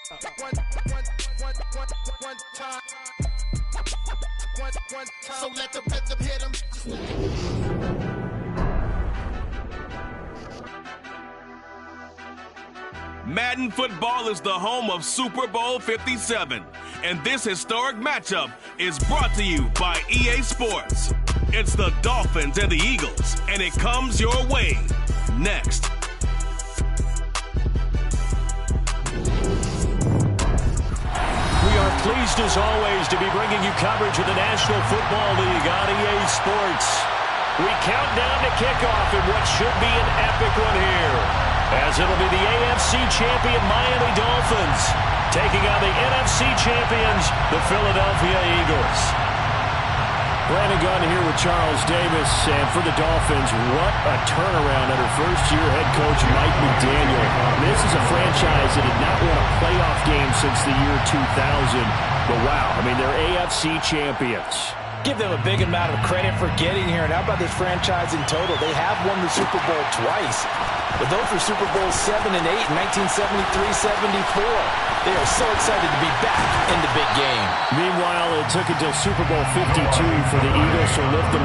So let the rhythm hit him. Madden football is the home of Super Bowl 57, and this historic matchup is brought to you by EA Sports. It's the Dolphins and the Eagles, and it comes your way next. We are pleased as always to be bringing you coverage of the National Football League on EA Sports. We count down to kickoff in what should be an epic one here, as it'll be the AFC champion Miami Dolphins taking on the NFC champions, the Philadelphia Eagles. Brandon Gunn here with Charles Davis, and for the Dolphins, what a turnaround under first-year head coach Mike McDaniel. This is a franchise that had not won a playoff game since the year 2000, but wow, I mean, they're AFC champions. Give them a big amount of credit for getting here. And how about this franchise in total? They have won the Super Bowl twice. But those were Super Bowls 7 and 8 in 1973-74. They are so excited to be back in the big game. Meanwhile, it took until Super Bowl 52 for the Eagles to lift the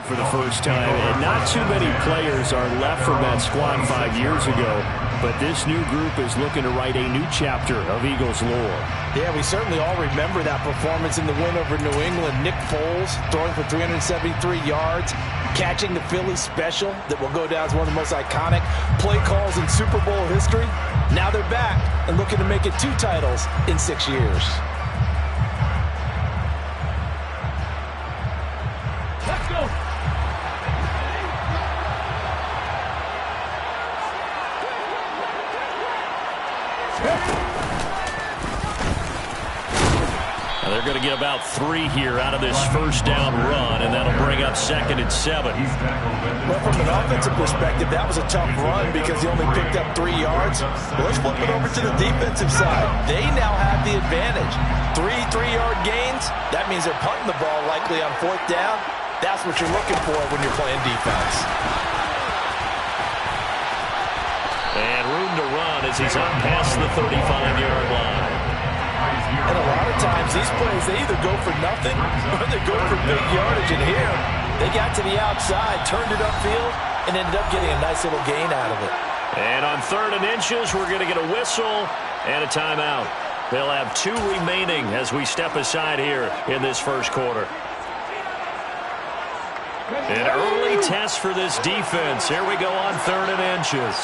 for the first time, and not too many players are left from that squad 5 years ago, but this new group is looking to write a new chapter of Eagles lore. Yeah, we certainly all remember that performance in the win over New England. Nick Foles throwing for 373 yards, catching the Philly special that will go down as one of the most iconic play calls in Super Bowl history. Now they're back and looking to make it 2 titles in 6 years. Let's go. Now they're going to get about 3 here out of this first down run, and that'll bring up 2nd and 7. Well, from an offensive perspective, that was a tough run because he only picked up 3 yards. Well, let's flip it over to the defensive side. They now have the advantage. 3 3-yard gains. That means they're punting the ball likely on 4th down. That's what you're looking for when you're playing defense. And room to run as he's up past the 35-yard line. And a lot of times, these plays, they either go for nothing or they go for big yardage. And here, they got to the outside, turned it upfield, and ended up getting a nice little gain out of it. And on 3rd and inches, we're going to get a whistle and a timeout. They'll have 2 remaining as we step aside here in this first quarter. An early test for this defense. Here we go on 3rd and inches.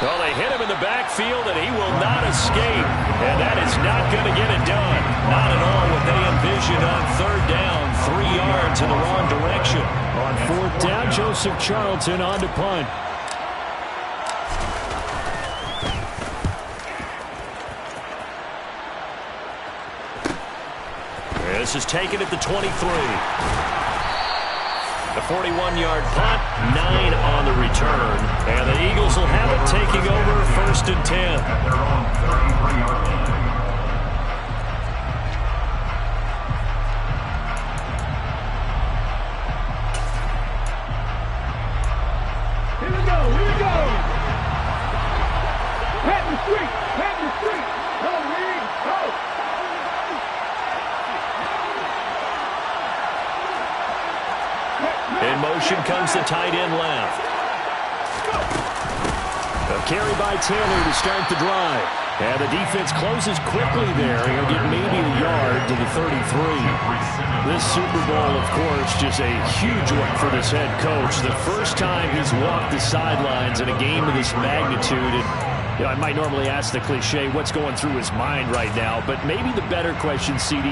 Well, they hit him in the backfield, and he will not escape. And that is not going to get it done. Not at all what they envisioned on 3rd down. 3 yards in the wrong direction. On 4th down, Joseph Charlton on to punt. This is taken at the 23. The 41-yard punt, 9 on the return. And the Eagles will have it taking over 1st and 10. Here we go. Here we go. In motion comes the tight end left. A carry by Taylor to start the drive. And the defense closes quickly there. He'll get maybe a yard to the 33. This Super Bowl, of course, just a huge one for this head coach. The first time he's walked the sidelines in a game of this magnitude. And, I might normally ask the cliche, what's going through his mind right now? But maybe the better question, CD,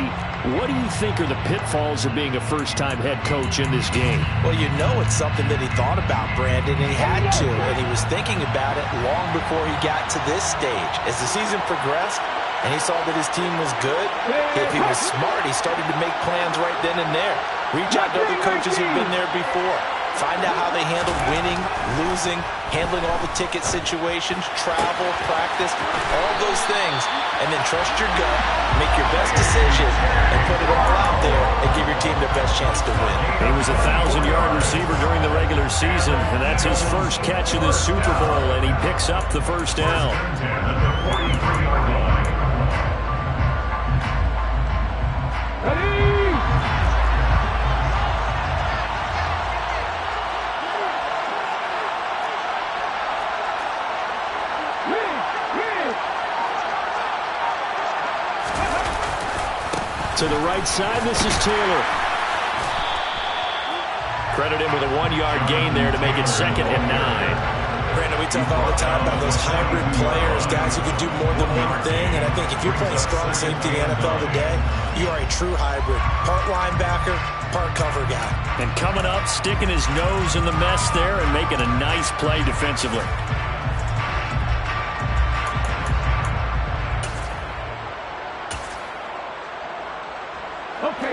what do you think are the pitfalls of being a first-time head coach in this game? Well, you know it's something that he thought about, Brandon, and he had to. And he was thinking about it long before he got to this stage. As the season progressed and he saw that his team was good, if he was smart, he started to make plans right then and there. Reach out to other coaches who've been there before. Find out how they handle winning, losing, handling all the ticket situations, travel, practice, all those things. And then trust your gut, make your best decision, and put it all out there and give your team the best chance to win. He was a 1,000-yard receiver during the regular season, and that's his first catch of the Super Bowl, and he picks up the first down. To the right side, this is Taylor. Credit him with a 1-yard gain there to make it 2nd and 9. Brandon, we talk all the time about those hybrid players, guys who can do more than one thing. And I think if you're playing strong safety in the NFL today, you are a true hybrid. Part linebacker, part cover guy. And coming up, sticking his nose in the mess there and making a nice play defensively.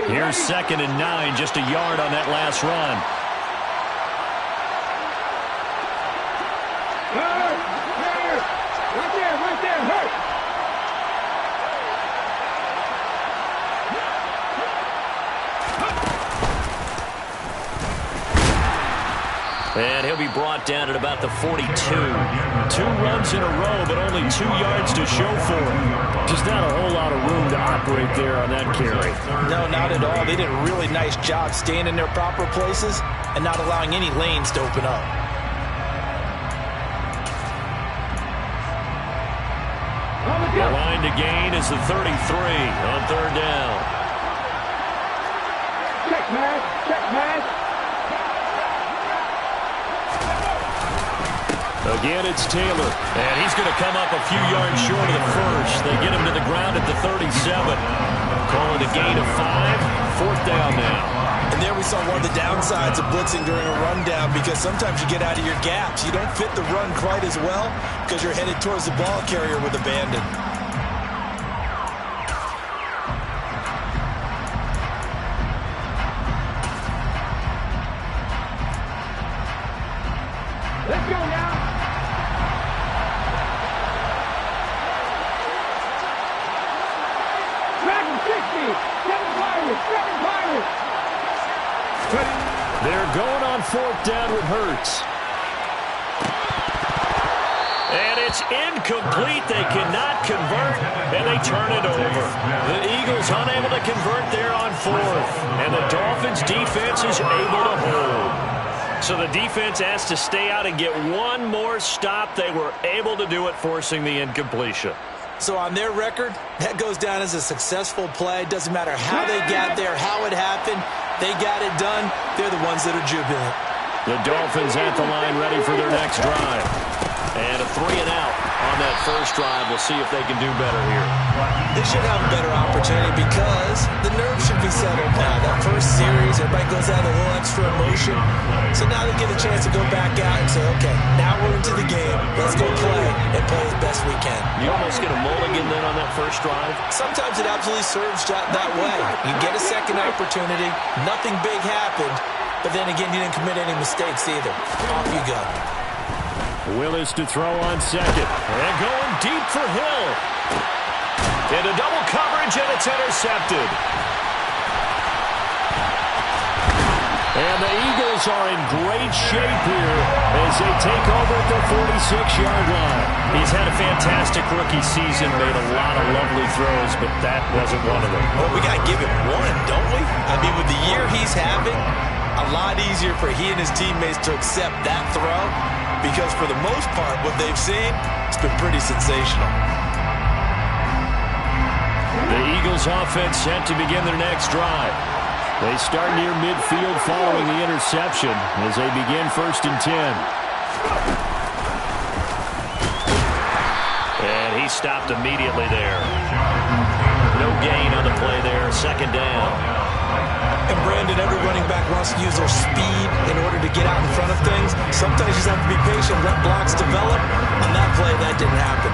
Here's 2nd and 9, just a yard on that last run. Right there, hurt. And he'll be brought down at about the 42. 2 runs in a row, but only 2 yards to show for him. Just not a whole lot of room to operate there on that carry. No, not at all. They did a really nice job staying in their proper places and not allowing any lanes to open up. The line to gain is the 33 on 3rd down. Check, man. Again, it's Taylor, and he's going to come up a few yards short of the first. They get him to the ground at the 37. Call it a gain of 5, 4th down now. And there we saw one of the downsides of blitzing during a rundown, because sometimes you get out of your gaps. You don't fit the run quite as well because you're headed towards the ball carrier with abandon. Let's go now. They're going on 4th down with Hurts. And it's incomplete. They cannot convert, and they turn it over. The Eagles unable to convert there on 4th, and the Dolphins defense is able to hold. So the defense has to stay out and get one more stop. They were able to do it, forcing the incompletion. So on their record, that goes down as a successful play. Doesn't matter how they got there, how it happened. They got it done. They're the ones that are jubilant. The Dolphins at the line, ready for their next drive. And a 3 and out on that first drive. We'll see if they can do better here. They should have a better opportunity because the nerves should be settled now. That first series, everybody goes out a little extra emotion. So now they get a chance to go back out and say, okay, now we're into the game. Let's go play and play as best we can. You almost get a mulligan then on that first drive? Sometimes it absolutely serves that way. You get a second opportunity. Nothing big happened. But then again, you didn't commit any mistakes either. Off you go. Willis to throw on 2nd. And going deep for Hill. Into double coverage, and it's intercepted. And the Eagles are in great shape here as they take over at the 46-yard line. He's had a fantastic rookie season, made a lot of lovely throws, but that wasn't one of them. Well, we got to give him one, don't we? I mean, with the year he's having, a lot easier for he and his teammates to accept that throw because for the most part, what they've seen, it's been pretty sensational. The Eagles offense set to begin their next drive. They start near midfield following the interception as they begin 1st and 10. And he stopped immediately there. No gain on the play there, 2nd down. And Brandon, every running back wants to use their speed in order to get out in front of things. Sometimes you just have to be patient, let blocks develop. On that play, that didn't happen.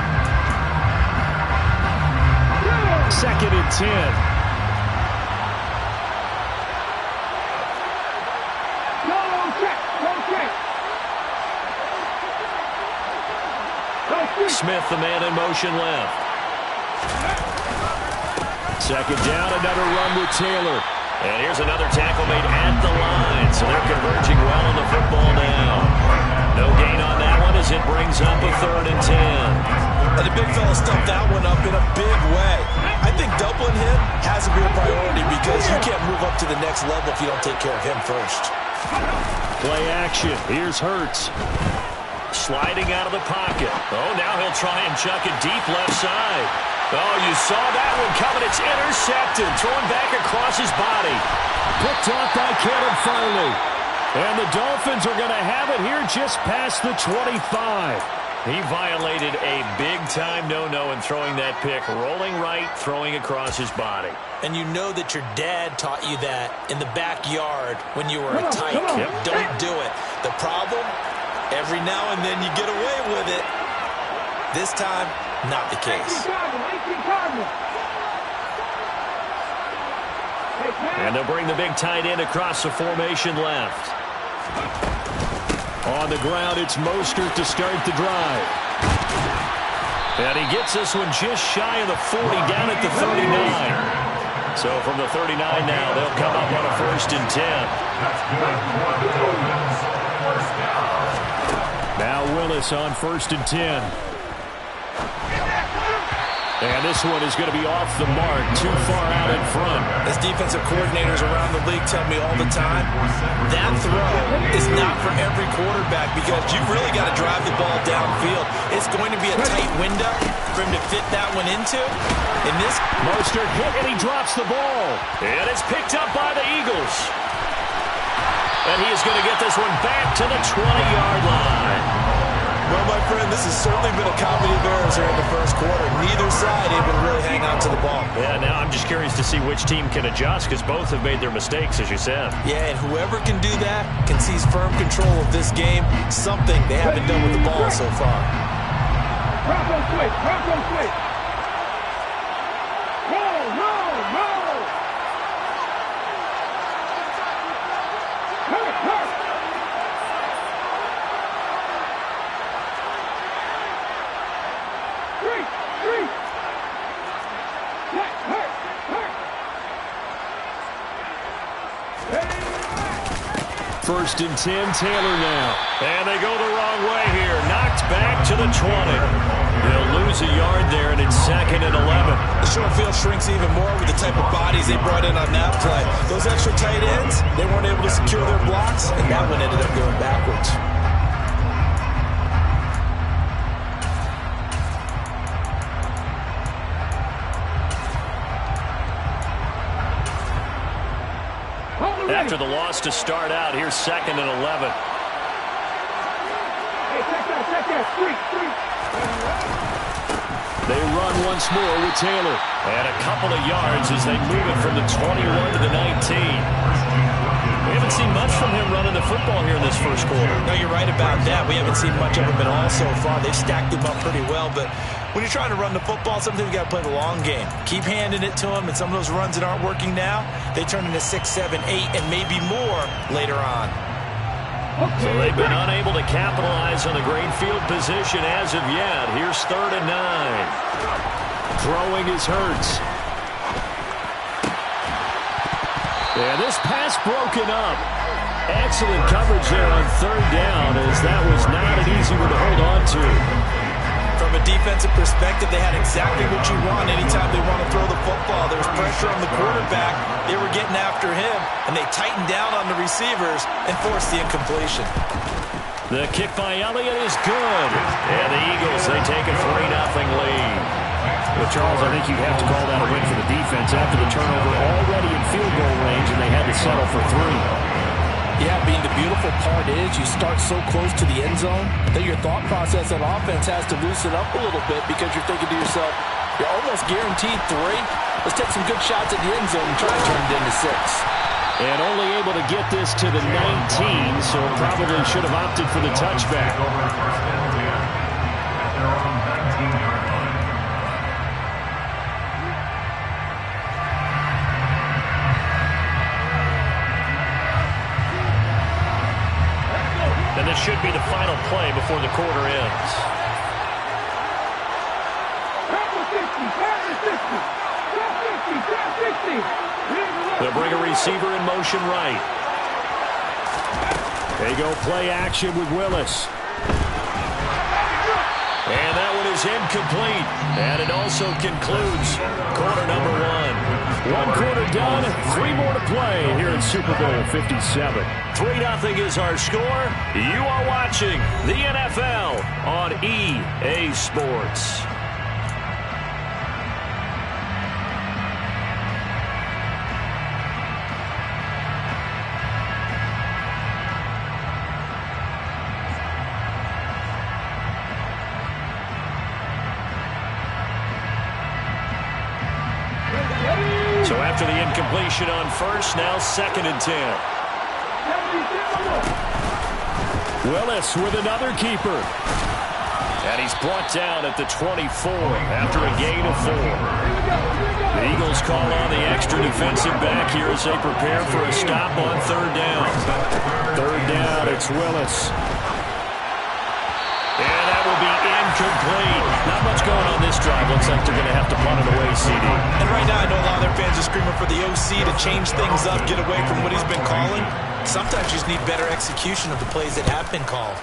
2nd and 10. Smith, the man in motion left. 2nd down, another run with Taylor. And here's another tackle made at the line, so they're converging well on the football now. No gain on that one as it brings up a 3rd and 10. And the big fella stuffed that one up in a big way. I think doubling him has to be a priority because you can't move up to the next level if you don't take care of him first. Play action. Here's Hurts. Sliding out of the pocket. Oh, now he'll try and chuck it deep left side. Oh, you saw that one coming. It's intercepted. Throwing back across his body. Picked off by Caleb Farley. And the Dolphins are going to have it here just past the 25. He violated a big-time no-no in throwing that pick. Rolling right, throwing across his body. And you know that your dad taught you that in the backyard when you were a tyke. Yep. Don't do it. The problem, every now and then you get away with it. This time, not the case. And they'll bring the big tight end across the formation left. On the ground, it's Mostert to start the drive. And he gets this one just shy of the 40, down at the 39. So from the 39 now, they'll come up on a 1st and 10. Now Willis on 1st and 10. And this one is going to be off the mark, too far out in front. As defensive coordinators around the league tell me all the time, that throw is not for every quarterback because you've really got to drive the ball downfield. It's going to be a tight window for him to fit that one into. In this, Mostert hit and he drops the ball. And it's picked up by the Eagles. And he is going to get this one back to the 20-yard line. Well, my friend, this has certainly been a comedy of errors here in the first quarter. Neither side able to really hang on to the ball. Yeah, now I'm just curious to see which team can adjust because both have made their mistakes, as you said. Yeah, and whoever can do that can seize firm control of this game, something they haven't done with the ball so far. Bronco switch, Bronco switch. Roll, roll, roll. Hurt, hurt. Three. Hurt, hurt. 1st and 10, Taylor now. And they go the wrong way here. Knocked back to the 20. They'll lose a yard there, and it's 2nd and 11. The short field shrinks even more with the type of bodies they brought in on that play. Those extra tight ends, they weren't able to secure their blocks, and that one ended up going backwards. After the loss to start out, here's 2nd and 11. Hey, check that. Three. They run once more with Taylor. And a couple of yards as they move it from the 21 to the 19. We haven't seen much from him running the football here in this first quarter. No, you're right about that. We haven't seen much of him at all so far. They've stacked him up pretty well, but when you're trying to run the football, sometimes you got to play the long game. Keep handing it to him, and some of those runs that aren't working now, they turn into 6, 7, 8, and maybe more later on. So they've been unable to capitalize on the great field position as of yet. Here's 3rd and 9. Throwing is Hurts. And this pass broken up. Excellent coverage there on third down, as that was not an easy one to hold on to. From a defensive perspective, they had exactly what you want anytime they want to throw the football. There was pressure on the quarterback. They were getting after him, and they tightened down on the receivers and forced the incompletion. The kick by Elliott is good. And the Eagles, they take a 3-0 lead. Well, Charles, I think you'd have to call that a win for the defense after the turnover already in field goal range, and they had to settle for 3. Yeah, being the beautiful part is you start so close to the end zone that your thought process on offense has to loosen up a little bit because you're thinking to yourself, you're almost guaranteed 3. Let's take some good shots at the end zone and try to turn it into 6. And only able to get this to the 19, so probably should have opted for the touchback. And this should be the final play before the quarter ends. They'll bring a receiver in motion right. They go play action with Willis. And that one is incomplete. And it also concludes quarter number 1. 1 quarter done, 3 more to play here in Super Bowl 57. 3-0 is our score. You are watching the NFL on EA Sports. So after the incompletion on first, now 2nd and 10. Willis with another keeper. And he's brought down at the 24 after a gain of 4. The Eagles call on the extra defensive back here as they prepare for a stop on 3rd down. 3rd down, it's Willis. And that will be incomplete. Not much going on this drive. Looks like they're going to have to punt it away, CD. And right now I know a lot of their fans are screaming for the OC to change things up, get away from what he's been calling. Sometimes you just need better execution of the plays that have been called.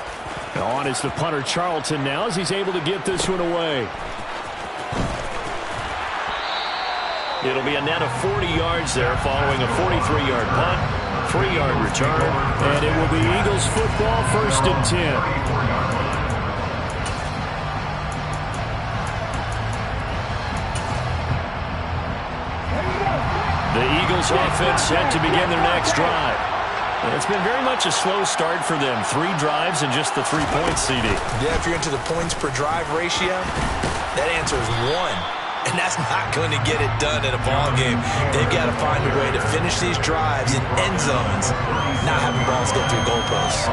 On is the punter Charlton now as he's able to get this one away. It'll be a net of 40 yards there following a 43-yard punt, 3-yard return, and it will be Eagles football 1st and 10. The Eagles offense set to begin their next drive. It's been very much a slow start for them. 3 drives and just the 3 points, CD. Yeah, if you're into the points per drive ratio, that answer is 1. And that's not going to get it done in a ball game. They've got to find a way to finish these drives in end zones, not having balls go through goalposts.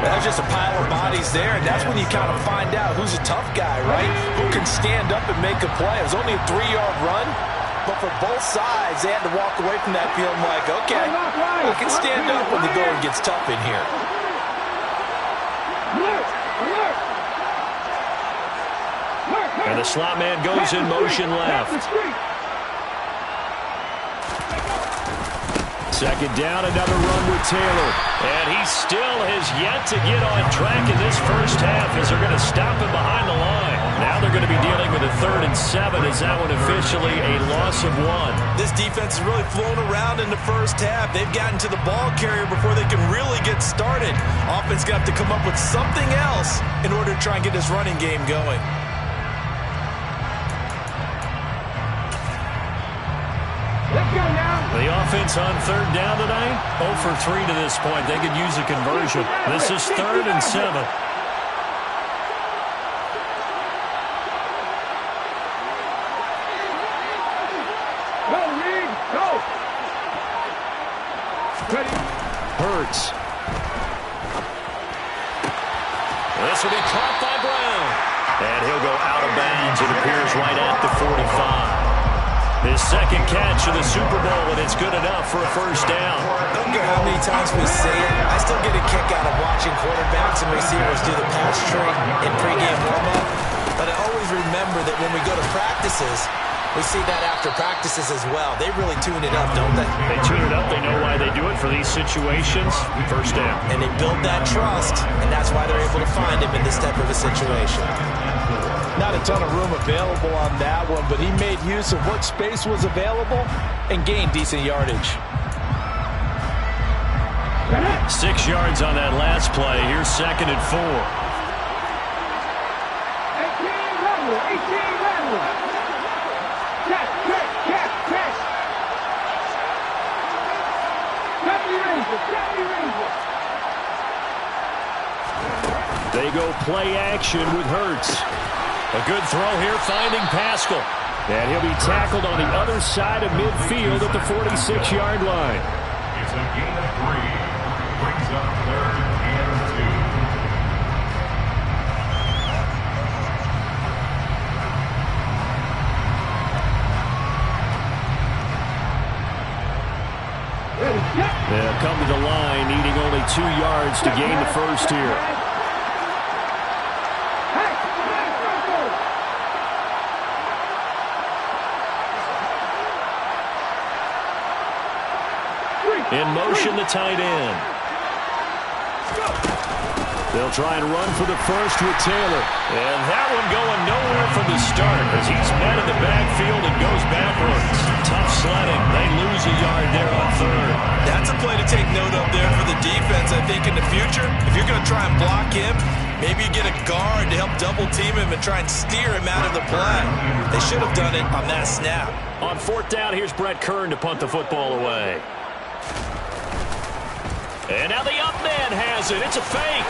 That's just a pile of bodies there, and that's when you kind of find out who's a tough guy, right? Who can stand up and make a play. It was only a 3-yard run. But for both sides, they had to walk away from that feeling like, okay, I can stand up when the going gets tough in here. And the slot man goes in motion left. 2nd down, another run with Taylor. And he still has yet to get on track in this first half as they're going to stop him behind the line. Now they're going to be dealing with a 3rd and 7 as that one officially a loss of 1. This defense has really flown around in the first half. They've gotten to the ball carrier before they can really get started. Offense going to have to come up with something else in order to try and get this running game going. The offense on 3rd down tonight, 0 for 3 to this point. They could use a conversion. This is 3rd and 7. Go, Reed, go! Hurts. This will be caught by Brown. And he'll go out of bounds. It appears right at the 45. His 2nd catch of the Super Bowl, and it's good enough for a 1st down. I don't care how many times we say it, I still get a kick out of watching quarterbacks and receivers do the pass tree in pregame warm-up. But I always remember that when we go to practices, We see that after practices as well. They really tune it up, don't they? They tune it up. They know why they do it for these situations. First down. And they build that trust, and that's why they're able to find him in this type of a situation. Not a ton of room available on that one, but he made use of what space was available and gained decent yardage. 6 yards on that last play. Here's 2nd and 4. 18 level. Check. They go play action with Hurts. A good throw here, finding Pascal. And he'll be tackled on the other side of midfield at the 46-yard line. It's a gain of 3. Brings up 3rd and 2. They'll come to the line, needing only 2 yards to gain the first here. In motion, the tight end. They'll try and run for the first with Taylor. And that one going nowhere from the start as he's met in the backfield and goes backwards. Tough sledding. They lose a yard there on 3rd. That's a play to take note of there for the defense, I think, in the future. If you're going to try and block him, maybe you get a guard to help double-team him and try and steer him out of the play. They should have done it on that snap. On 4th down, here's Brett Kern to punt the football away. And now the up man has it. It's a fake.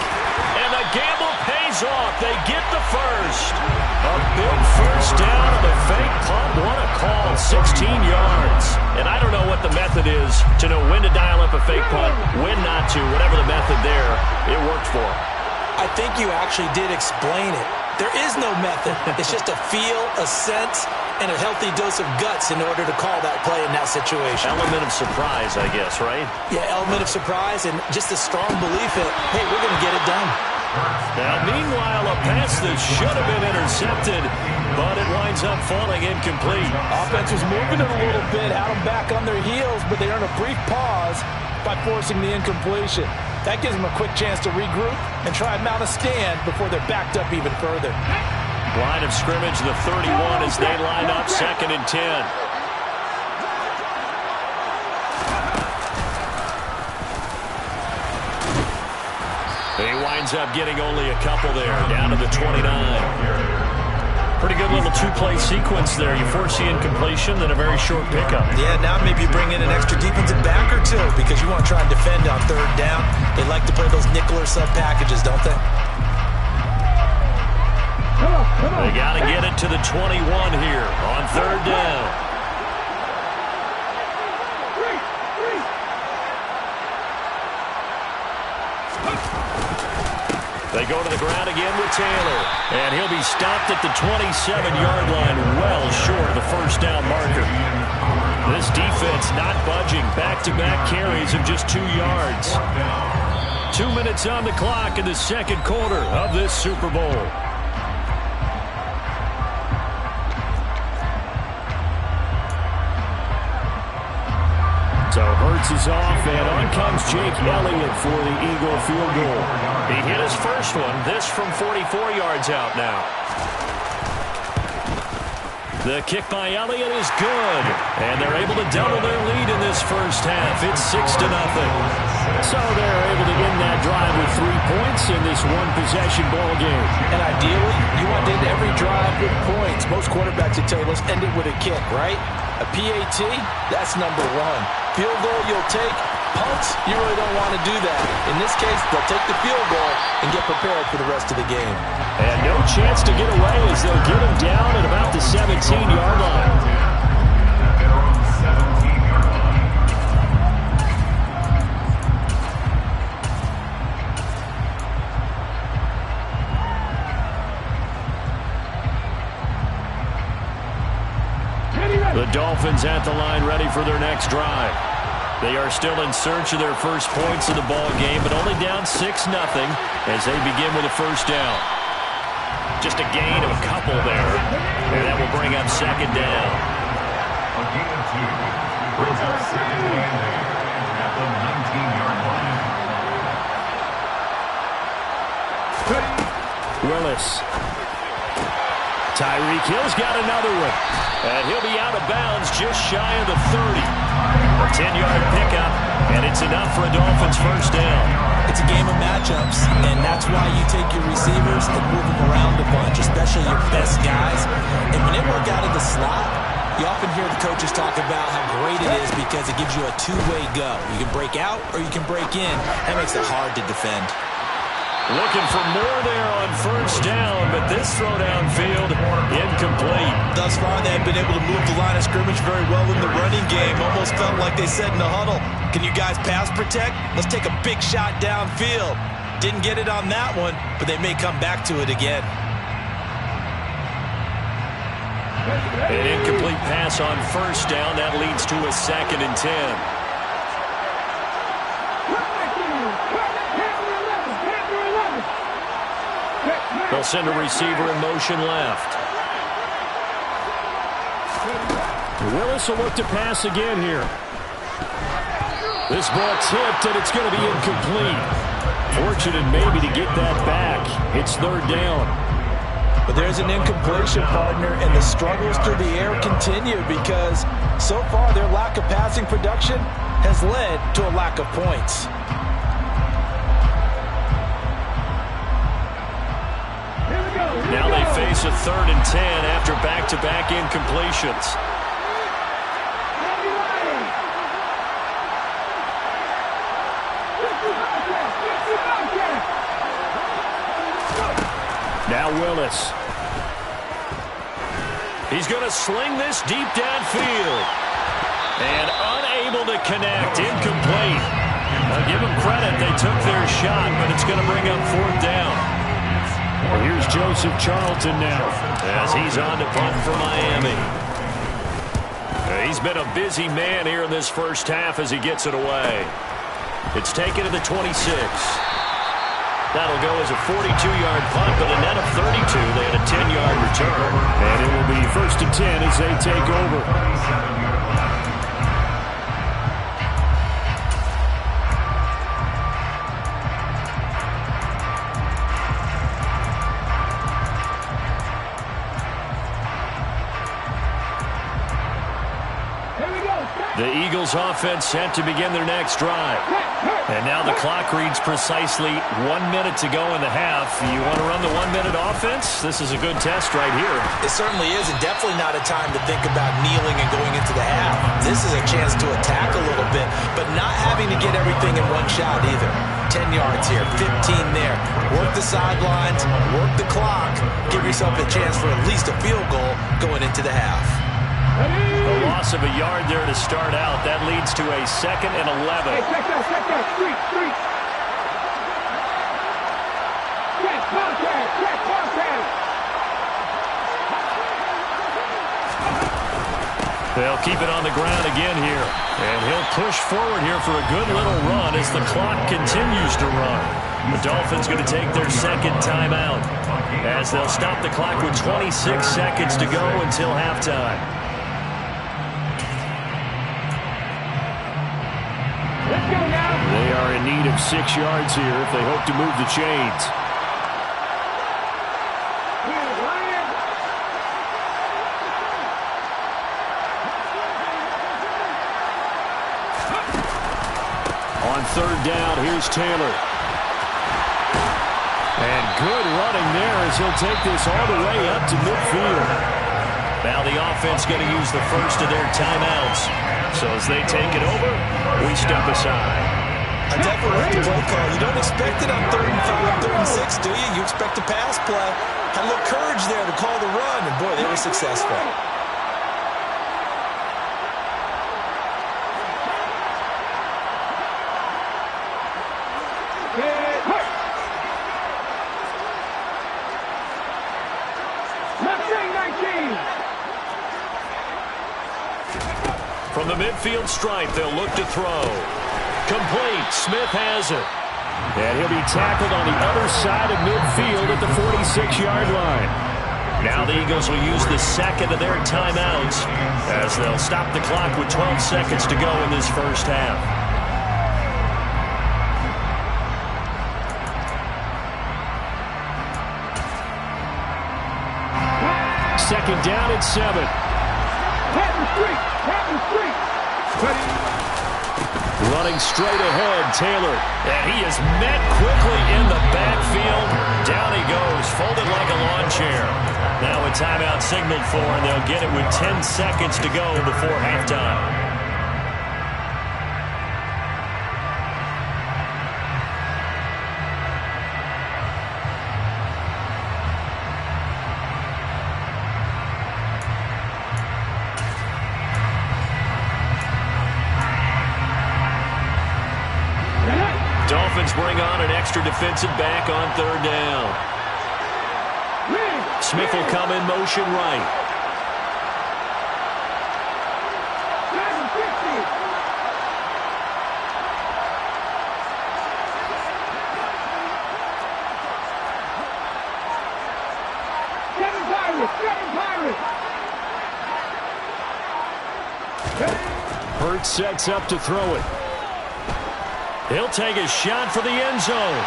And the gamble pays off. They get the first. A big first down on the fake punt. What a call. 16 yards. And I don't know what the method is to know when to dial up a fake punt, when not to. Whatever the method there, it worked for him. I think you actually did explain it. There is no method. It's just a feel, a sense, and a healthy dose of guts in order to call that play in that situation. Element of surprise, I guess, right? Yeah, element of surprise and just a strong belief that, hey, we're going to get it done. Now, meanwhile, a pass that should have been intercepted, but it winds up falling incomplete. Offense was moving it a little bit, had them back on their heels, but they earned a brief pause by forcing the incompletion. That gives them a quick chance to regroup and try and mount a stand before they're backed up even further. Line of scrimmage, the 31 as they line up, 2nd and 10. He winds up getting only a couple there, down to the 29. Pretty good little 2-play sequence there. You force the incompletion, then a very short pickup. Yeah, now maybe you bring in an extra defensive back or two because you want to try and defend on 3rd down. They like to play those nickel or sub packages, don't they? They got to get it to the 21 here on 3rd down. They go to the ground again with Taylor. And he'll be stopped at the 27-yard line, well short of the first down marker. This defense not budging. Back-to-back carries of just 2 yards. 2 minutes on the clock in the 2nd quarter of this Super Bowl. So Hurts is off, and on comes Jake Elliott for the Eagle field goal. He hit his first one, this from 44 yards out now. The kick by Elliott is good, and they're able to double their lead in this first half. It's 6-0. So they're able to end that drive with 3 points in this one-possession ball game. And ideally, you want to end every drive with points. Most quarterbacks would tell you, let's end it with a kick, right? A PAT, that's number 1. Field goal you'll take. Punts, you really don't want to do that. In this case, they'll take the field goal and get prepared for the rest of the game. And no chance to get away as they'll get him down at about the 17-yard line. The Dolphins at the line ready for their next drive. They are still in search of their first points of the ball game, but only down 6-0 as they begin with a first down. Just a gain of a couple there, and that will bring up 2nd down. gain of 2. Brings up second and 8 at the 19-yard line. Willis. Tyreek Hill's got another one. And he'll be out of bounds just shy of the 30. A 10-yard pickup, and it's enough for a Dolphins first down. It's a game of matchups, and that's why you take your receivers and move them around a bunch, especially your best guys. And when they work out of the slot, you often hear the coaches talk about how great it is because it gives you a two-way go. You can break out or you can break in. That makes it hard to defend. Looking for more there on first down, but this throw downfield incomplete. Thus far, they have been able to move the line of scrimmage very well in the running game. Almost felt like they said in the huddle, can you guys pass protect? Let's take a big shot downfield. Didn't get it on that one, but they may come back to it again. An incomplete pass on first down. That leads to a 2nd and 10. They'll send a receiver in motion left. Willis will look to pass again here. This ball tipped, and it's going to be incomplete. Fortunate maybe to get that back. It's 3rd down. But there's an incompletion, partner, and the struggles through the air continue because so far their lack of passing production has led to a lack of points. Now they face a 3rd and 10 after back-to-back incompletions. Now Willis. He's going to sling this deep downfield. And unable to connect. Incomplete. I'll give them credit. They took their shot, but it's going to bring up 4th down. Well, here's Joseph Charlton now as he's on to punt for Miami. He's been a busy man here in this first half as he gets it away. It's taken to the 26. That'll go as a 42-yard punt, but a net of 32. They had a 10-yard return. And it will be 1st and 10 as they take over. The Eagles offense set to begin their next drive. And now the clock reads precisely 1 minute to go in the half. You want to run the 1 minute offense? This is a good test right here. It certainly is, and definitely not a time to think about kneeling and going into the half. This is a chance to attack a little bit, but not having to get everything in one shot either. 10 yards here, 15 there. Work the sidelines, work the clock. Give yourself a chance for at least a field goal going into the half. A loss of a yard there to start out. That leads to a 2nd and 11. Hey, check that, street. Check contact. They'll keep it on the ground again here. And he'll push forward here for a good little run as the clock continues to run. The Dolphins going to take their 2nd timeout as they'll stop the clock with 26 seconds to go until halftime. They are in need of 6 yards here if they hope to move the chains. On 3rd down, here's Taylor. And good running there as he'll take this all the way up to midfield. Now the offense going to use the first of their timeouts. So as they take it over, we step aside. I definitely like the play call. You don't expect it on 3rd and 5, 3rd and 6, do you? You expect a pass play. Had a little courage there to call the run, and boy, they were successful. From the midfield stripe, they'll look to throw. Complete. Smith has it. And he'll be tackled on the other side of midfield at the 46-yard line. Now the Eagles will use the second of their timeouts as they'll stop the clock with 12 seconds to go in this first half. Second down and 7. Running straight ahead, Taylor. And he is met quickly in the backfield. Down he goes, folded like a lawn chair. Now a timeout signaled for, and they'll get it with 10 seconds to go before halftime. Dolphins bring on an extra defensive back on third down. Smith will come in motion right. Hurts sets up to throw it. He'll take a shot for the end zone.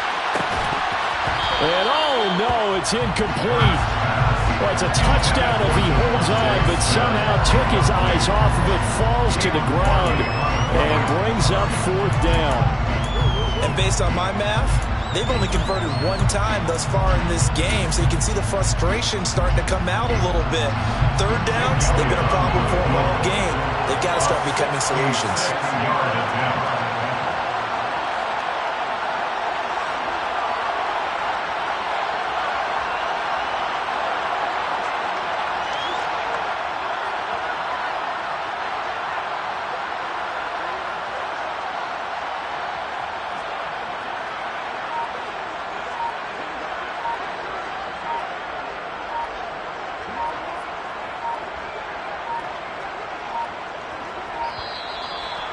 And oh no, it's incomplete. Well, it's a touchdown if he holds on, but somehow took his eyes off of it, falls to the ground, and brings up fourth down. And based on my math, they've only converted one time thus far in this game, so you can see the frustration starting to come out a little bit. Third downs, they've been a problem for them all game. They've got to start becoming solutions.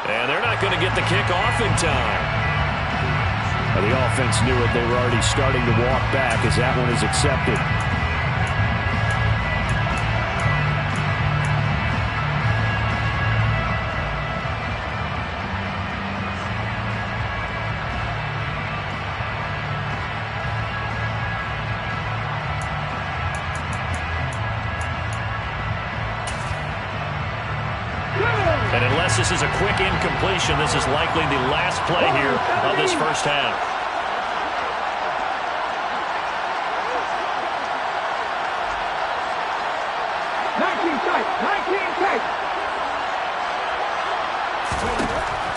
And they're not going to get the kick off in time. Well, the offense knew it. They were already starting to walk back as that one is accepted. And unless this is a quick incompletion, this is likely the last play here of this first half.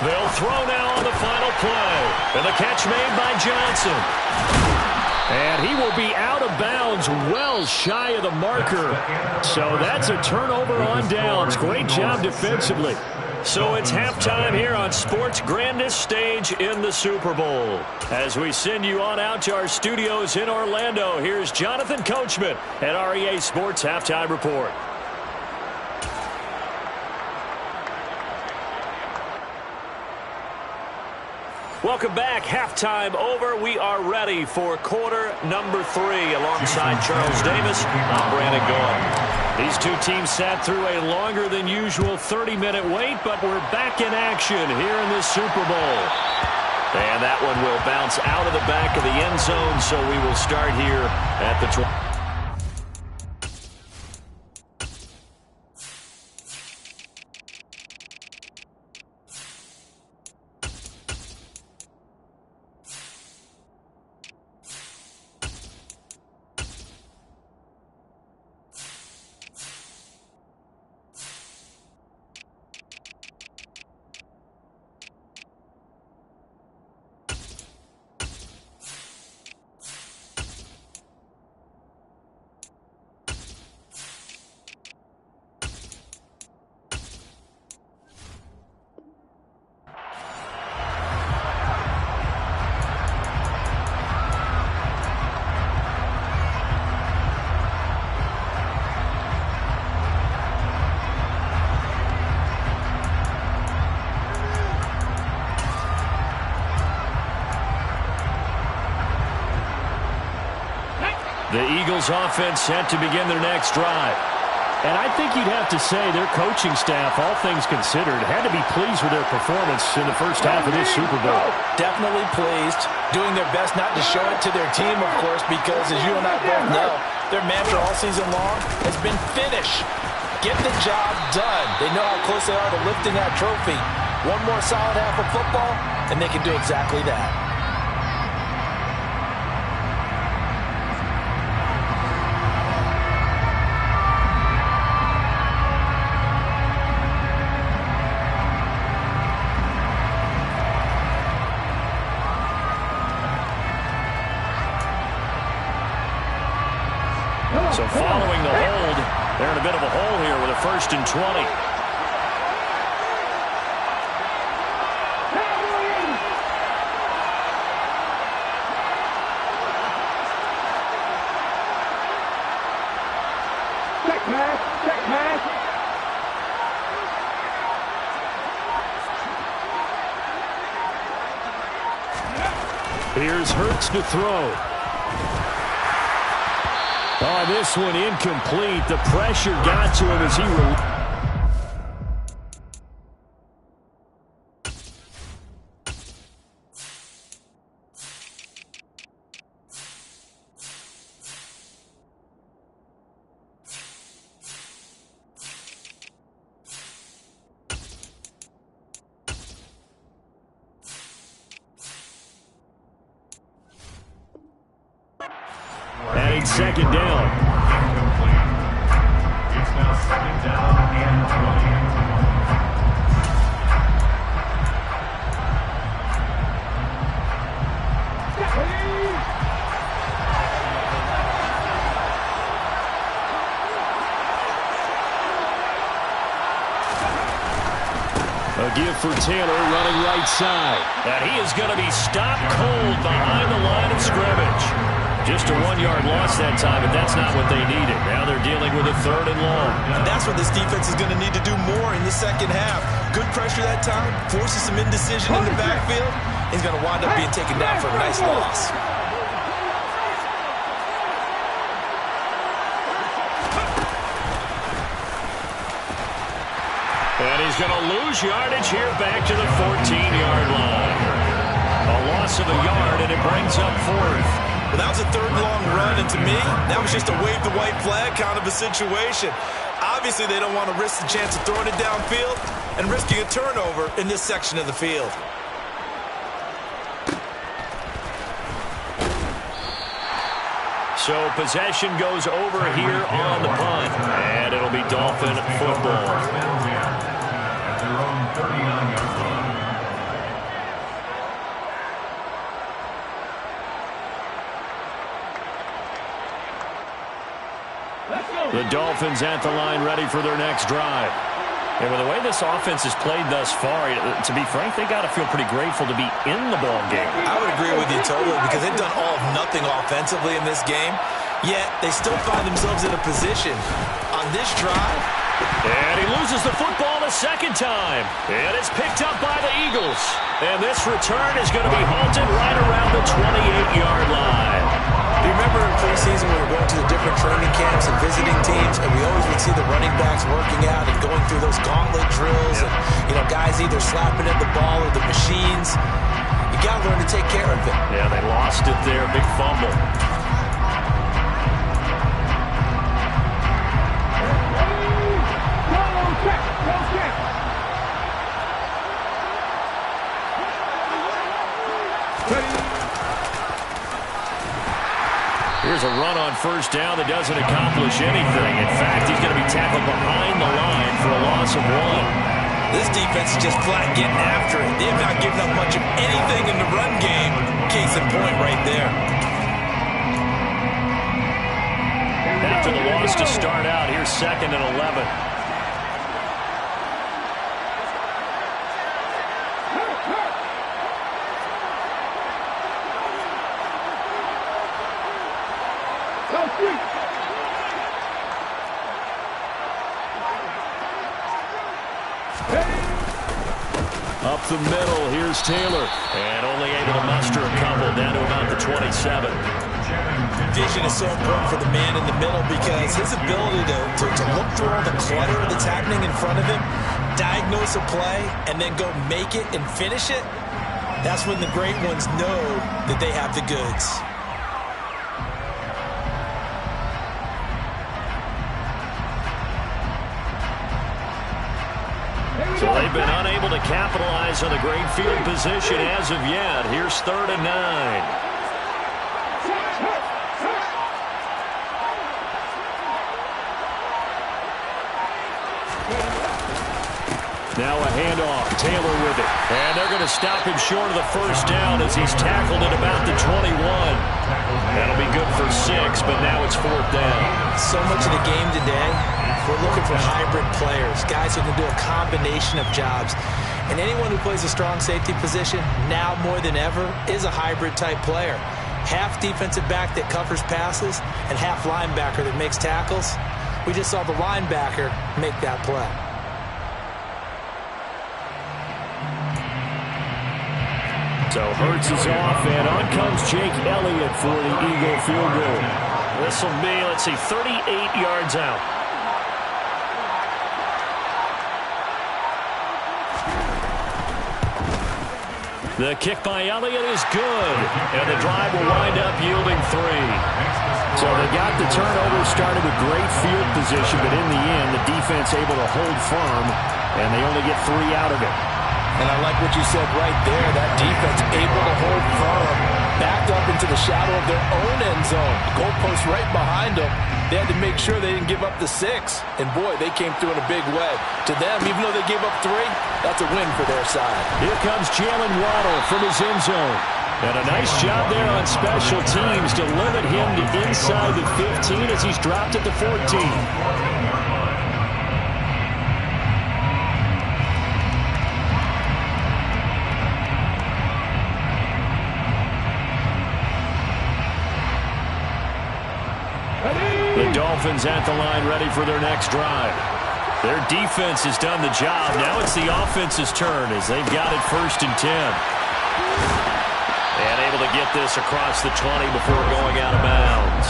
They'll throw now on the final play. And the catch made by Johnson. And he will be out of bounds well shy of the marker. So that's a turnover on downs. Great job defensively. So it's halftime here on sports' grandest stage in the Super Bowl. As we send you on out to our studios in Orlando, here's Jonathan Coachman at REA Sports Halftime Report. Welcome back. Halftime over. We are ready for quarter number 3. Alongside Charles Davis, I'm Brandon Gaul. These two teams sat through a longer than usual 30-minute wait, but we're back in action here in the Super Bowl. And that one will bounce out of the back of the end zone, so we will start here at the 20. The Eagles offense set to begin their next drive. And I think you'd have to say their coaching staff, all things considered, had to be pleased with their performance in the first half of this Super Bowl. Definitely pleased. Doing their best not to show it to their team, of course, because as you and I both know, their mantra all season long has been finish. Get the job done. They know how close they are to lifting that trophy. One more solid half of football, and they can do exactly that. So following the hold, they're in a bit of a hole here with a 1st and 20. Check pass, check pass. Here's Hurts to throw. Oh, this one incomplete. The pressure got to him as he adding 2nd down. Incomplete. It's now 2nd down and 20. A give for Taylor running right side. And he is going to be stopped cold behind the line of scrimmage. Just a 1-yard loss that time, but that's not what they needed. Now they're dealing with a 3rd and long. And that's what this defense is going to need to do more in the second half. Good pressure that time, forces some indecision in the backfield. He's going to wind up being taken down for a nice loss. And he's going to lose yardage here back to the 14-yard line. A loss of a yard, and it brings up 4th. Well, that was a 3rd and long run, and to me, that was just a wave the white flag kind of a situation. Obviously, they don't want to risk the chance of throwing it downfield and risking a turnover in this section of the field. So possession goes over here on the punt, and it'll be Dolphin football. At their own 39-yard line. The Dolphins at the line ready for their next drive. And with the way this offense has played thus far, to be frank, they got to feel pretty grateful to be in the ball game. I would agree with you totally because they've done all of nothing offensively in this game, yet they still find themselves in a position on this drive. And he loses the football a 2nd time. And it's picked up by the Eagles. And this return is going to be halted right around the 28-yard line. Do you remember in preseason we were going to the different training camps and visiting teams, and we always would see the running backs working out and going through those gauntlet drills, and guys either slapping at the ball or the machines. You got to learn to take care of it. Yeah, they lost it there. Big fumble. Here's a run on 1st down that doesn't accomplish anything. In fact, he's going to be tackled behind the line for a loss of 1. This defense is just flat getting after it. They have not given up much of anything in the run game. Case in point right there. After the loss to start out, here's 2nd and 11. Up the middle, here's Taylor. And only able to muster a couple down to about the 27. Vision is so important for the man in the middle because his ability to look through all the clutter that's happening in front of him, diagnose a play, and then go make it and finish it, that's when the great ones know that they have the goods. So they've been unable to capitalize on the great field position as of yet. Here's 3rd and 9. Now a handoff. Taylor with it. And they're going to stop him short of the first down as he's tackled at about the 21. That'll be good for 6, but now it's 4th down. So much of the game today, we're looking for hybrid players, guys who can do a combination of jobs. And anyone who plays a strong safety position, now more than ever, is a hybrid type player. Half defensive back that covers passes and half linebacker that makes tackles. We just saw the linebacker make that play. So Hurts is off, and on comes Jake Elliott for the Eagle field goal. This will be, 38 yards out. The kick by Elliott is good, and the drive will wind up yielding 3. So they got the turnover started with great field position, but in the end, the defense able to hold firm, and they only get 3 out of it. And I like what you said right there. That defense able to hold firm, backed up into the shadow of their own end zone. Goalpost right behind them. They had to make sure they didn't give up the 6. And, boy, they came through in a big way. To them, even though they gave up 3, that's a win for their side. Here comes Jalen Waddle from his end zone. And a nice job there on special teams to limit him to inside the 15 as he's dropped at the 14. The Dolphins at the line ready for their next drive. Their defense has done the job. Now it's the offense's turn as they've got it 1st and 10. And able to get this across the 20 before going out of bounds.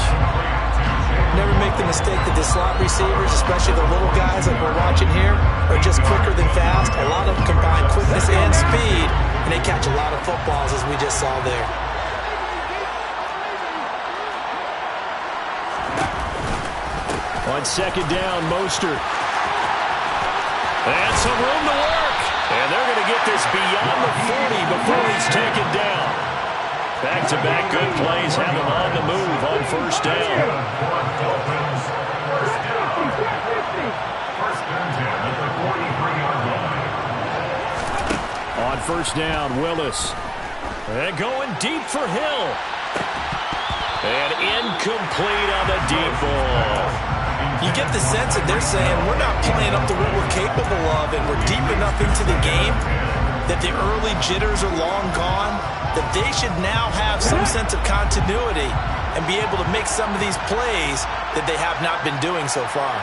Never make the mistake that the slot receivers, especially the little guys like we're watching here, are just quicker than fast. A lot of them combine quickness and speed, and they catch a lot of footballs as we just saw there. On 2nd down, Mostert. And some room to work. And they're going to get this beyond the 40 before he's taken down. Back-to-back good plays have him on the move on 1st down. On 1st down, Willis. And going deep for Hill. And incomplete on the deep ball. You get the sense that they're saying we're not playing up to what we're capable of, and we're deep enough into the game that the early jitters are long gone, that they should now have some sense of continuity and be able to make some of these plays that they have not been doing so far.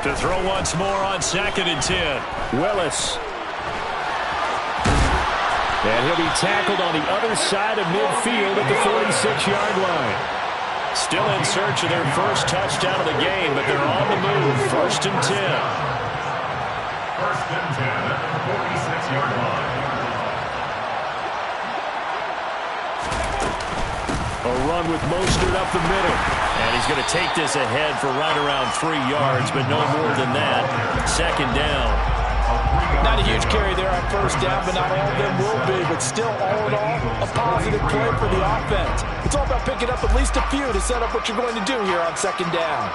To throw once more on 2nd and 10. Willis. And he'll be tackled on the other side of midfield at the 46-yard line. Still in search of their first touchdown of the game, but they're on the move. 1st and 10. 1st and 10 at the 46-yard line. A run with Mostert up the middle. And he's going to take this ahead for right around 3 yards, but no more than that. 2nd down. Not a huge carry there on 1st down, but not all of them will be. But still, all in all, a positive play for the offense. It's all about picking up at least a few to set up what you're going to do here on 2nd down.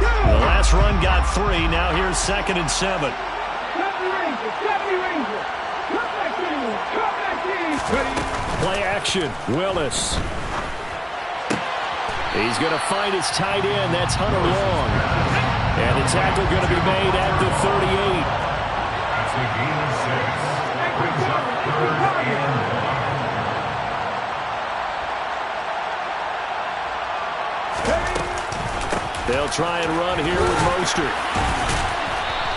The last run got 3. Now here's 2nd and 7. Play action. Willis. He's going to find his tight end. That's Hunter Long. And the tackle going to be made at the 38. That's a gain of 6. Brings up 3rd They'll try and run here with Mostert.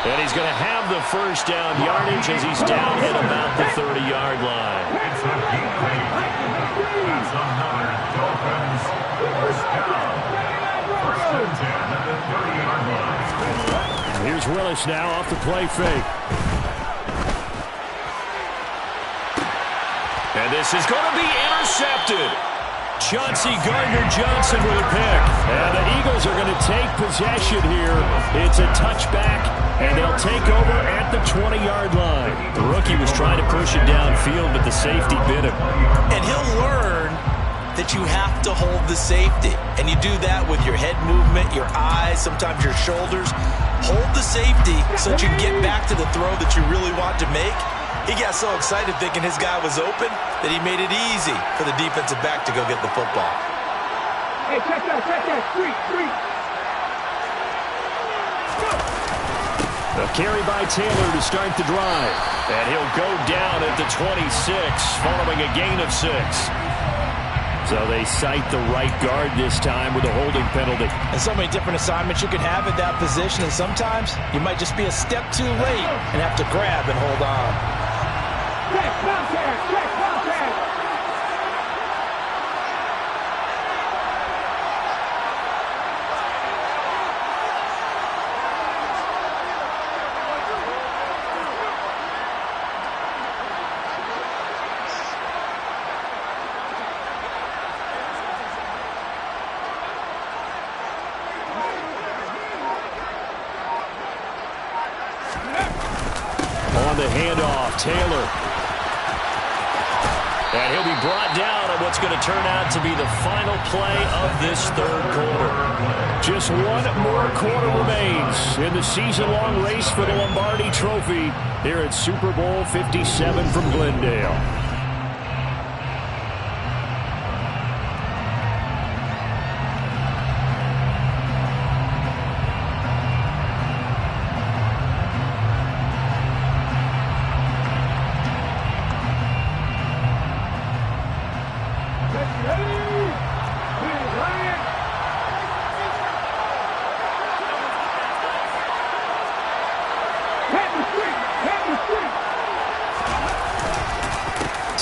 And he's going to have the first down yardage as he's down at about the 30-yard line. It's a deep fake. That's another Dolphins first down. First and 10 at the 30-yard line. Here's Willis now off the play fake. And this is going to be intercepted. Chauncey Gardner-Johnson with a pick. And the Eagles are going to take possession here. It's a touchback, and they'll take over at the 20-yard line. The rookie was trying to push it downfield, but the safety bit him. And he'll learn that you have to hold the safety. And you do that with your head movement, your eyes, sometimes your shoulders. Hold the safety so that you can get back to the throw that you really want to make. He got so excited thinking his guy was open that he made it easy for the defensive back to go get the football. Hey, check that, street. A carry by Taylor to start the drive. And he'll go down at the 26 following a gain of 6. So they cite the right guard this time with a holding penalty. And so many different assignments you can have at that position, and sometimes you might just be a step too late and have to grab and hold on. Check contact. On the handoff, Taylor. And he'll be brought down on what's going to turn out to be the final play of this third quarter. Just one more quarter remains in the season-long race for the Lombardi Trophy here at Super Bowl 57 from Glendale.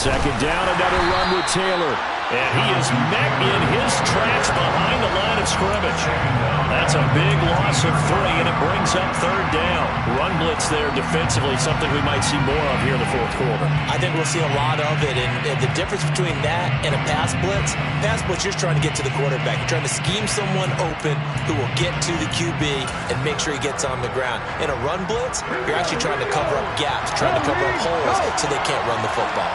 Second down, another run with Taylor. And he is met in his tracks behind the line of scrimmage. That's a big loss of 3, and it brings up third down. Run blitz there defensively, something we might see more of here in the fourth quarter. I think we'll see a lot of it, and the difference between that and a pass blitz, you're just trying to get to the quarterback. You're trying to scheme someone open who will get to the QB and make sure he gets on the ground. In a run blitz, you're actually trying to cover up gaps, trying to cover up holes so they can't run the football.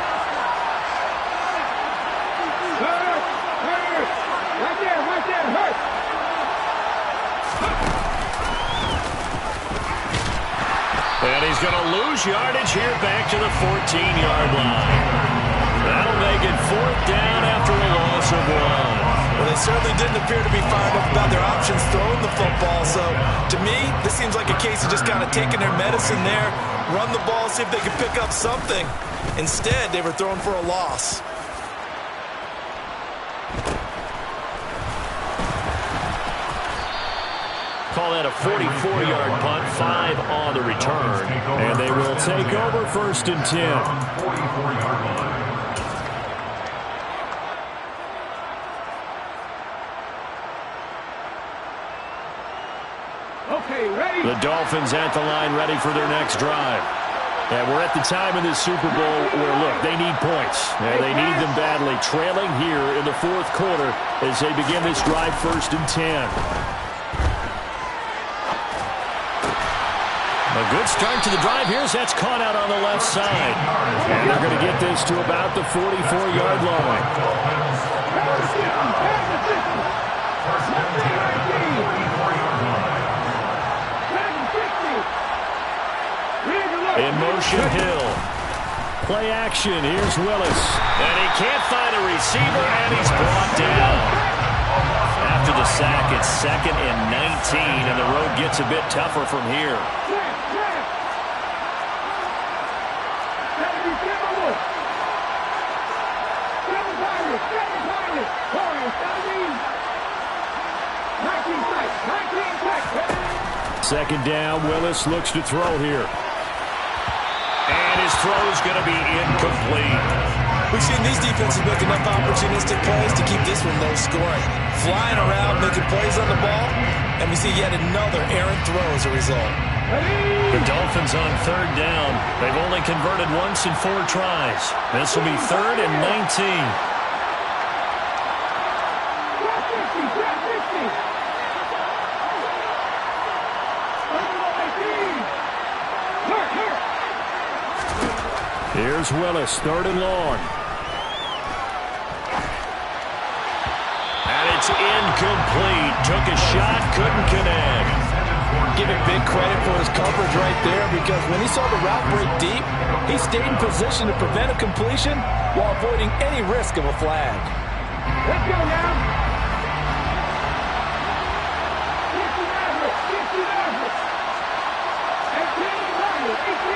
And he's going to lose yardage here back to the 14-yard line. That'll make it fourth down after a loss of 1. Well, they certainly didn't appear to be fired up about their options throwing the football. So, to me, this seems like a case of just kind of taking their medicine there, run the ball, see if they can pick up something. Instead, they were throwing for a loss. Call that a 44-yard punt, 5 on the return. And they will take over first and 10. 44-yard line. Okay, ready? The Dolphins at the line ready for their next drive. And we're at the time in this Super Bowl where, look, they need points. And they need them badly. Trailing here in the fourth quarter as they begin this drive first and 10. A good start to the drive here as that's caught out on the left side. And they're going to get this to about the 44-yard line. In motion, Hill. Play action. Here's Willis. And he can't find a receiver, and he's brought down. After the sack, it's 2nd and 19, and the road gets a bit tougher from here. Second down, Willis looks to throw here. And his throw's going to be incomplete. We've seen these defenses make enough opportunistic plays to keep this one low scoring. Flying around, making plays on the ball, and we see yet another errant throw as a result. The Dolphins on third down. They've only converted once in 4 tries. This will be 3rd and 19. Here's Willis, 3rd and long. And it's incomplete. Took a shot, couldn't connect. Give him big credit for his coverage right there, because when he saw the route break deep, he stayed in position to prevent a completion while avoiding any risk of a flag. Let's go now. 18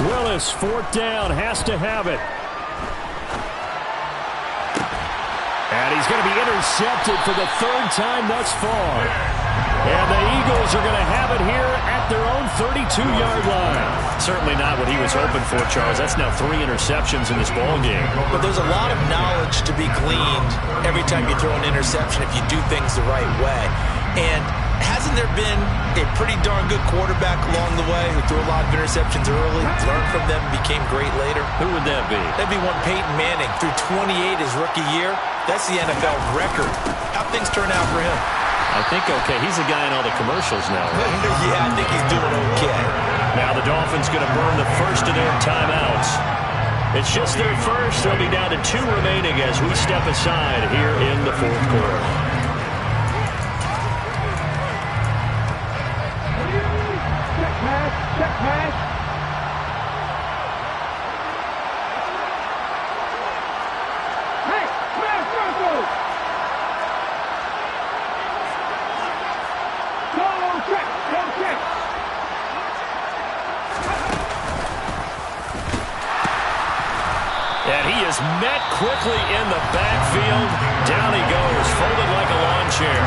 Willis, 4th down, has to have it. And he's going to be intercepted for the 3rd time thus far. And the Eagles are going to have it here at their own 32-yard line. Certainly not what he was hoping for, Charles. That's now 3 interceptions in this ballgame. But there's a lot of knowledge to be gleaned every time you throw an interception if you do things the right way. And hasn't there been a pretty darn good quarterback along the way who threw a lot of interceptions early, learned from them, and became great later? Who would that be? That'd be one Peyton Manning. Threw 28 his rookie year. That's the NFL record. How'd things turn out for him? I think okay. He's the guy in all the commercials now, right? Yeah, I think he's doing okay. Now the Dolphins going to burn the first of their timeouts. It's just their first. They'll be down to 2 remaining as we step aside here in the 4th quarter. Check pass. Hey, smash circle. Go check. And he is met quickly in the backfield. Down he goes, folded like a lawn chair.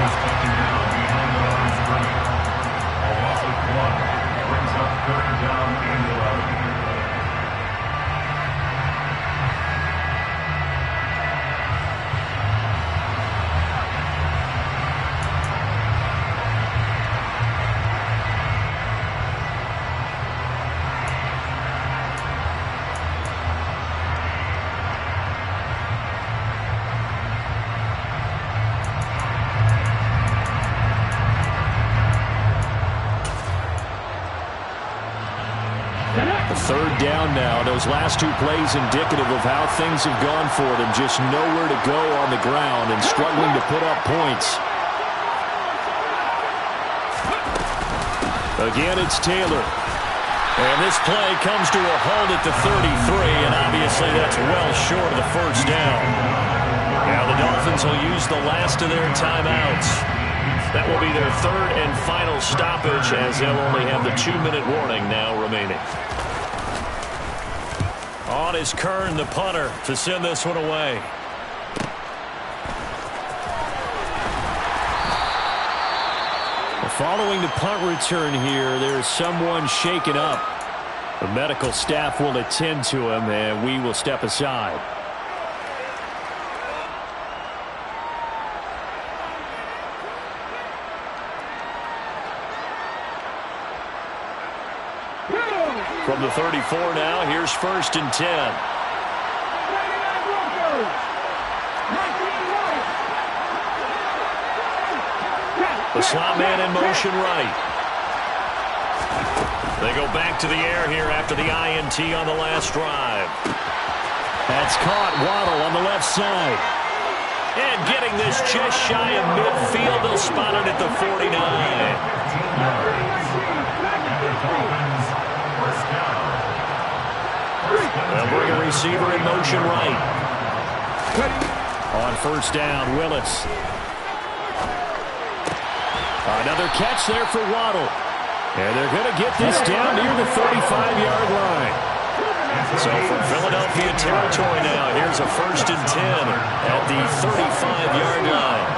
Third down now. Those last 2 plays indicative of how things have gone for them. Just nowhere to go on the ground and struggling to put up points. Again, it's Taylor. And this play comes to a halt at the 33, and obviously that's well short of the first down. Now the Dolphins will use the last of their timeouts. That will be their 3rd and final stoppage, as they'll only have the 2-minute warning now remaining. On is Kern, the punter, to send this one away. Following the punt return here, there's someone shaken up. The medical staff will attend to him, and we will step aside. From the 34 now, here's 1st and 10. The slot man in motion right. They go back to the air here after the INT on the last drive. That's caught. Waddle on the left side. And getting this just shy of midfield. They'll spot it at the 49. They'll bring a receiver in motion right. On first down, Willis. Another catch there for Waddle. And they're going to get this down near the 35-yard line. So from Philadelphia territory now, here's a 1st and 10 at the 35-yard line.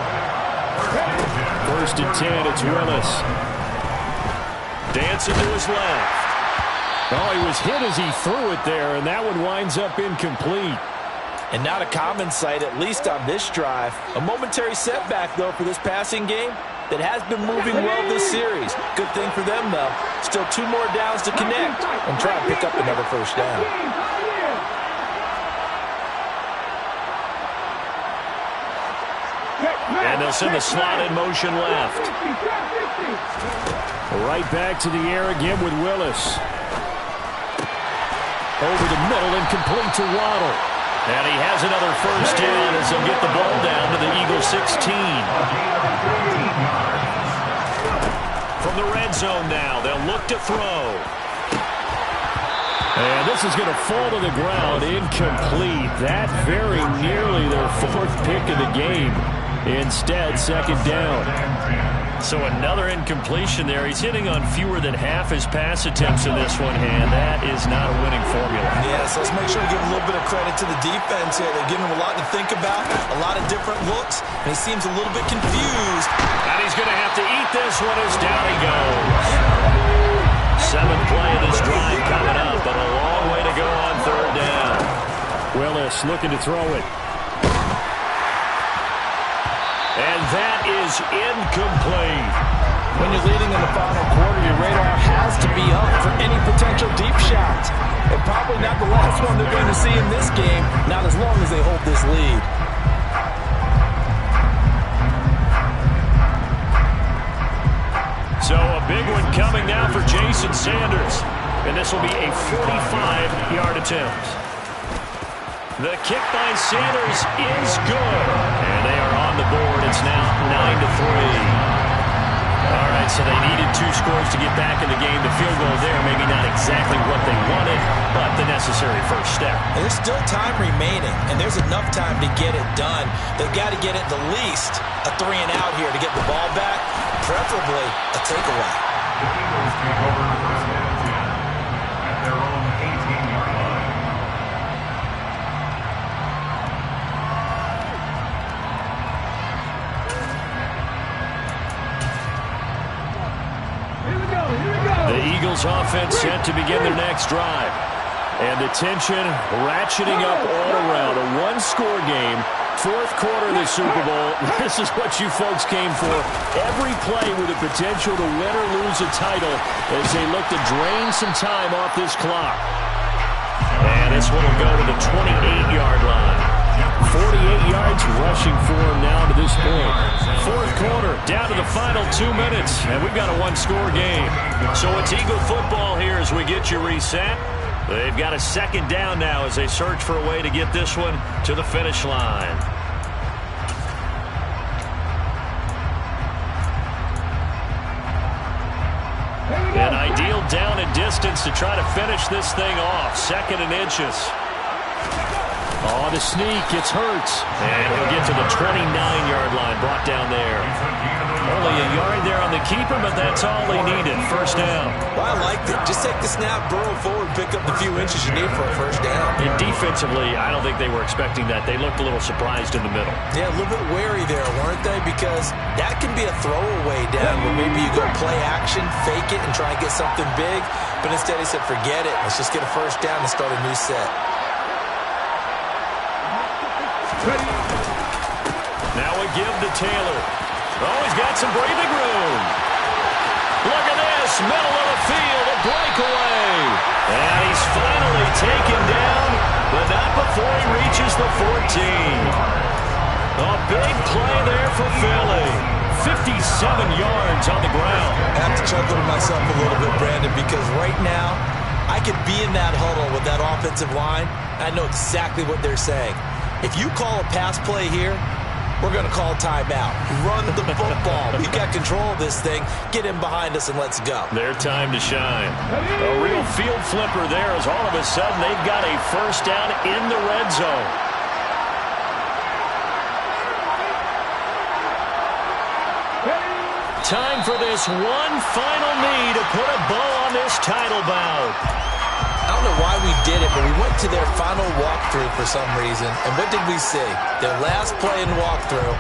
1st and 10, it's Willis. Dancing to his left. Oh, he was hit as he threw it there, and that one winds up incomplete. And not a common sight, at least on this drive. A momentary setback, though, for this passing game that has been moving well this series. Good thing for them, though. Still 2 more downs to connect and try and pick up another first down. And they'll send the slot in motion left. Right back to the air again with Willis. Over the middle and complete to Waddle. And he has another first down as he'll get the ball down to the Eagles 16. From the red zone now, they'll look to throw. And this is going to fall to the ground, incomplete. That very nearly their 4th pick of the game. Instead, 2nd down. So another incompletion there. He's hitting on fewer than half his pass attempts in this one, and that is not a winning formula. Yeah, so let's make sure we give a little bit of credit to the defense here. They're giving him a lot to think about, a lot of different looks, and he seems a little bit confused. And he's going to have to eat this one as down he goes. 7th play of this drive coming up, but a long way to go on 3rd down. Willis looking to throw it. And that is incomplete. When you're leading in the final quarter, your radar has to be up for any potential deep shots. And probably not the last one they're going to see in this game, not as long as they hold this lead. So a big one coming now for Jason Sanders. And this will be a 45-yard attempt. The kick by Sanders is good. And they are on the board. It's now 9-3. All right, so they needed 2 scores to get back in the game. The field goal there, maybe not exactly what they wanted, but the necessary first step. And there's still time remaining, and there's enough time to get it done. They've got to get it the least a 3 and out here to get the ball back, preferably a takeaway. The Eagles take over 1st and 10 at their own 18-yard line. The Eagles offense set to begin their next drive. And the tension ratcheting up all around. A 1-score game, 4th quarter of the Super Bowl. This is what you folks came for. Every play with the potential to win or lose a title as they look to drain some time off this clock. And this one will go to the 28-yard line. 48 yards rushing for him now to this point. 4th quarter, down to the final 2 minutes, and we've got a 1-score game. So it's Eagle football here as we get you reset. They've got a 2nd down now as they search for a way to get this one to the finish line. An ideal down and distance to try to finish this thing off. 2nd and inches. Oh, the sneak, it's Hurts. And he'll get to the 29-yard line, brought down there. Only a yard there on the keeper, but that's all he needed. 1st down. Well, I liked it. Just take the snap, burrow forward, pick up the few inches you need for a 1st down. And defensively, I don't think they were expecting that. They looked a little surprised in the middle. Yeah, a little bit wary there, weren't they? Because that can be a throwaway down where maybe you go play action, fake it, and try and get something big. But instead he said, forget it. Let's just get a 1st down and start a new set. Now we give to Taylor. Oh, he's got some breathing room. Look at this, middle of the field, a breakaway. And he's finally taken down, but not before he reaches the 14. A big play there for Philly. 57 yards on the ground. I have to chuckle to myself a little bit, Brandon, because right now I could be in that huddle with that offensive line. I know exactly what they're saying. If you call a pass play here, we're going to call timeout. Run the football. We've got control of this thing. Get him behind us and let's go. Their time to shine. A real field flipper there as all of a sudden they've got a 1st down in the red zone. time for this one final knee to put a bow on this title bout. I don't know why we did it, but we went to their final walkthrough for some reason. And what did we see? Their last play in walkthrough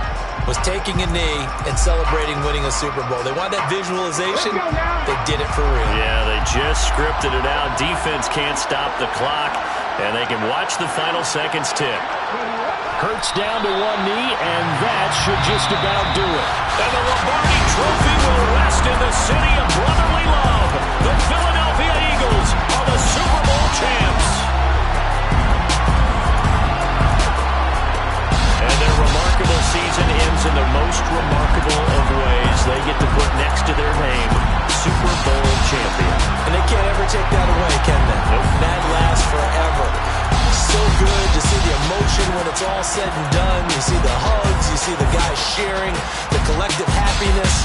was taking a knee and celebrating winning a Super Bowl. They want that visualization. They did it for real. Yeah, they just scripted it out. Defense can't stop the clock, and they can watch the final seconds tick. Hurts down to one knee, and that should just about do it. And the Lombardi Trophy will rest in the city of brotherly love. The Philadelphia Eagles are the Super Bowl champs. And their remarkable season ends in the most remarkable of ways. They get to put next to their name, Super Bowl champion. And they can't ever take that away, can they? Nope. That lasts forever. So good to see the emotion when it's all said and done. You see the hugs, you see the guys sharing, the collective happiness.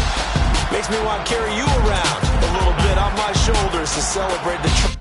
Makes me want to carry you around a little bit on my shoulders to celebrate the